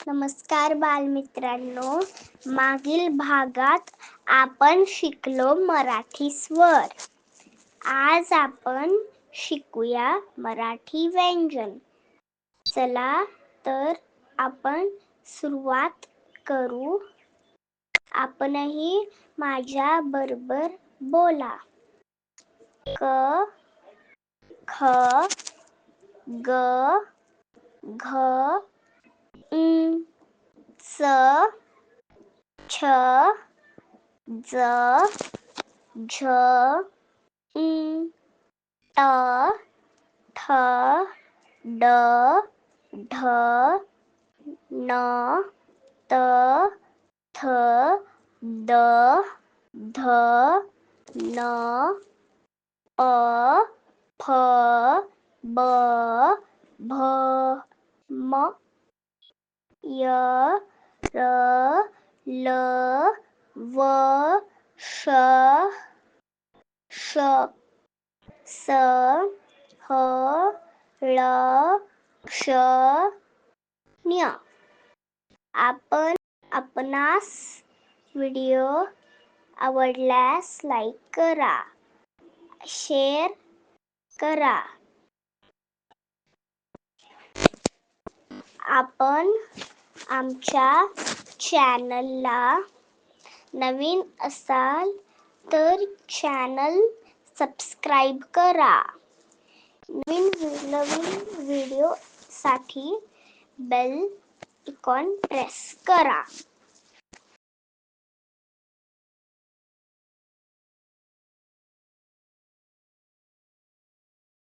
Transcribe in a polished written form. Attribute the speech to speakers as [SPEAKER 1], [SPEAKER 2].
[SPEAKER 1] नमस्कार बालमित्रांनो, मागील भागात आपण शिकलो मराठी स्वर. आज आपण शिकूया मराठी व्यंजन. चला तर आपण सुरुवात करू. आपणही माझ्या बरोबर बोला. क ख ग घ च छ ज झ ट ठ ड ढ न त थ द ध न प फ ब भ म य र ल व श ष स ह ळ क्ष ण्य. आपणास व्हिडिओ आवडल्यास लाईक करा, शेअर करा. आपण आमच्या चॅनलला नवीन असाल तर चॅनल सबस्क्राईब करा. नवीन व्हिडिओसाठी बेल आयकॉन प्रेस करा.